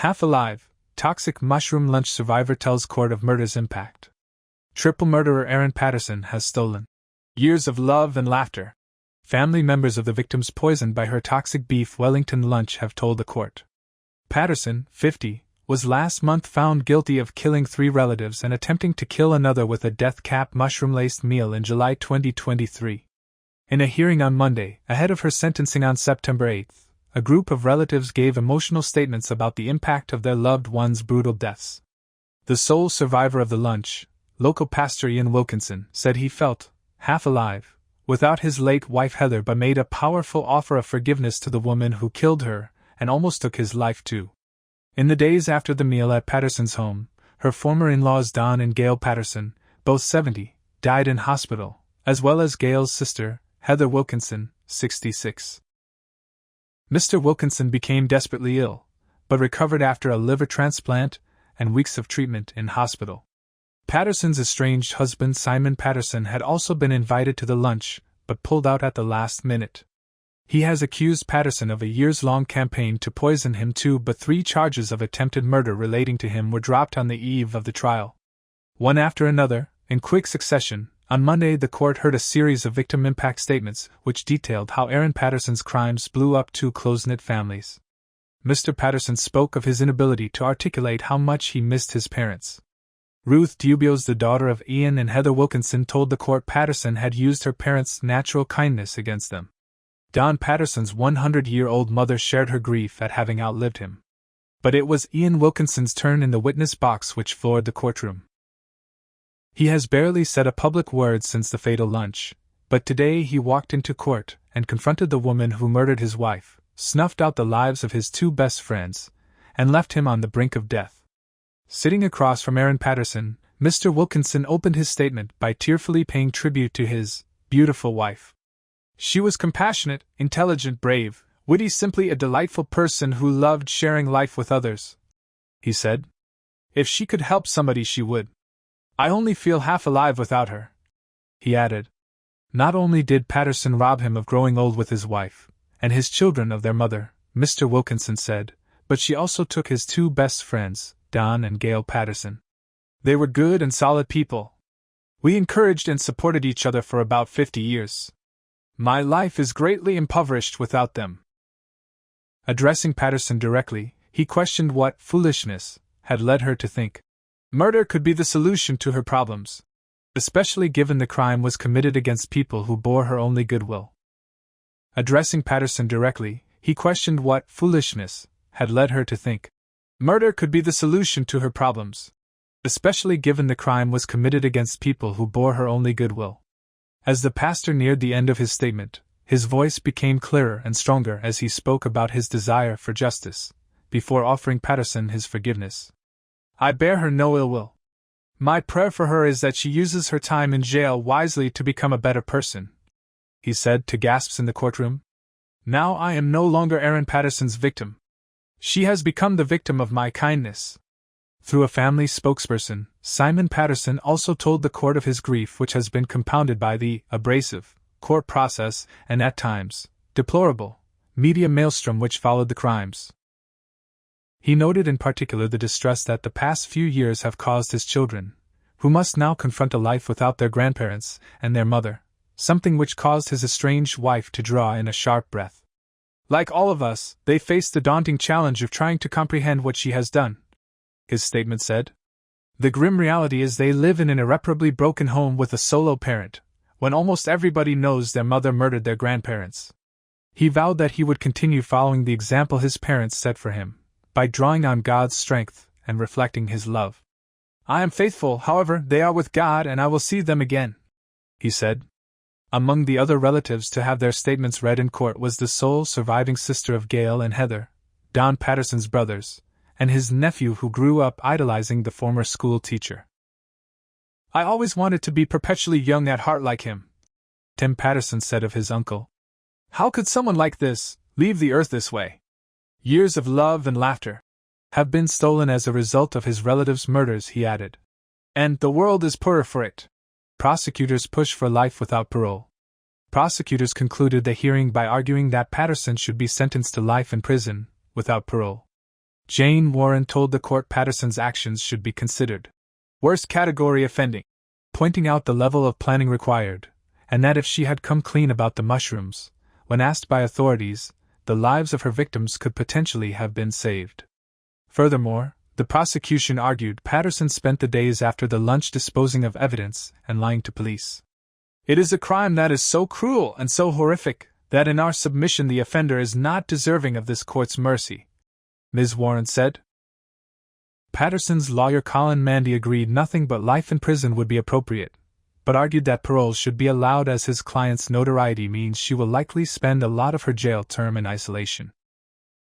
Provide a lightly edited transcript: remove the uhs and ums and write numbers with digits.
Half alive, toxic mushroom lunch survivor tells court of murder's impact. Triple murderer Aaron Patterson has stolen years of love and laughter. Family members of the victims poisoned by her toxic beef Wellington lunch have told the court. Patterson, 50, was last month found guilty of killing 3 relatives and attempting to kill another with a death cap mushroom-laced meal in July 2023. In a hearing on Monday, ahead of her sentencing on September 8, a group of relatives gave emotional statements about the impact of their loved ones' brutal deaths. The sole survivor of the lunch, local pastor Ian Wilkinson, said he felt half alive without his late wife Heather, but made a powerful offer of forgiveness to the woman who killed her and almost took his life too. In the days after the meal at Patterson's home, her former in-laws Don and Gail Patterson, both 70, died in hospital, as well as Gail's sister, Heather Wilkinson, 66. Mr. Wilkinson became desperately ill, but recovered after a liver transplant and weeks of treatment in hospital. Patterson's estranged husband Simon Patterson had also been invited to the lunch, but pulled out at the last minute. He has accused Patterson of a years-long campaign to poison him too, but 3 charges of attempted murder relating to him were dropped on the eve of the trial. One after another, in quick succession, on Monday the court heard a series of victim impact statements which detailed how Aaron Patterson's crimes blew up 2 close-knit families. Mr. Patterson spoke of his inability to articulate how much he missed his parents. Ruth Dubios, the daughter of Ian and Heather Wilkinson, told the court Patterson had used her parents' natural kindness against them. Don Patterson's 100-year-old mother shared her grief at having outlived him. But it was Ian Wilkinson's turn in the witness box which floored the courtroom. He has barely said a public word since the fatal lunch, but today he walked into court and confronted the woman who murdered his wife, snuffed out the lives of his 2 best friends, and left him on the brink of death. Sitting across from Aaron Patterson, Mr. Wilkinson opened his statement by tearfully paying tribute to his beautiful wife. She was compassionate, intelligent, brave, witty, simply a delightful person who loved sharing life with others, he said. If she could help somebody, she would. I only feel half alive without her, he added. Not only did Patterson rob him of growing old with his wife, and his children of their mother, Mr. Wilkinson said, but she also took his 2 best friends, Don and Gail Patterson. They were good and solid people. We encouraged and supported each other for about 50 years. My life is greatly impoverished without them. Addressing Patterson directly, he questioned what foolishness had led her to think murder could be the solution to her problems, especially given the crime was committed against people who bore her only goodwill. Addressing Patterson directly, he questioned what foolishness had led her to think murder could be the solution to her problems, especially given the crime was committed against people who bore her only goodwill. As the pastor neared the end of his statement, his voice became clearer and stronger as he spoke about his desire for justice, before offering Patterson his forgiveness. I bear her no ill will. My prayer for her is that she uses her time in jail wisely to become a better person, he said to gasps in the courtroom. Now I am no longer Aaron Patterson's victim. She has become the victim of my kindness. Through a family spokesperson, Simon Patterson also told the court of his grief, which has been compounded by the abrasive court process and, at times, deplorable media maelstrom which followed the crimes. He noted in particular the distress that the past few years have caused his children, who must now confront a life without their grandparents and their mother, something which caused his estranged wife to draw in a sharp breath. Like all of us, they face the daunting challenge of trying to comprehend what she has done, his statement said. The grim reality is they live in an irreparably broken home with a solo parent, when almost everybody knows their mother murdered their grandparents. He vowed that he would continue following the example his parents set for him, by drawing on God's strength and reflecting His love. I am faithful, however, they are with God, and I will see them again, he said. Among the other relatives to have their statements read in court was the sole surviving sister of Gail and Heather, Don Patterson's brothers, and his nephew who grew up idolizing the former school teacher. I always wanted to be perpetually young at heart like him, Tim Patterson said of his uncle. How could someone like this leave the earth this way? Years of love and laughter have been stolen as a result of his relatives' murders, he added. And the world is poorer for it. Prosecutors push for life without parole. Prosecutors concluded the hearing by arguing that Patterson should be sentenced to life in prison, without parole. Jane Warren told the court Patterson's actions should be considered worst category offending, pointing out the level of planning required, and that if she had come clean about the mushrooms, when asked by authorities, the lives of her victims could potentially have been saved. Furthermore, the prosecution argued Patterson spent the days after the lunch disposing of evidence and lying to police. It is a crime that is so cruel and so horrific that in our submission the offender is not deserving of this court's mercy, Ms. Warren said. Patterson's lawyer Colin Mandy agreed nothing but life in prison would be appropriate, but argued that parole should be allowed as his client's notoriety means she will likely spend a lot of her jail term in isolation.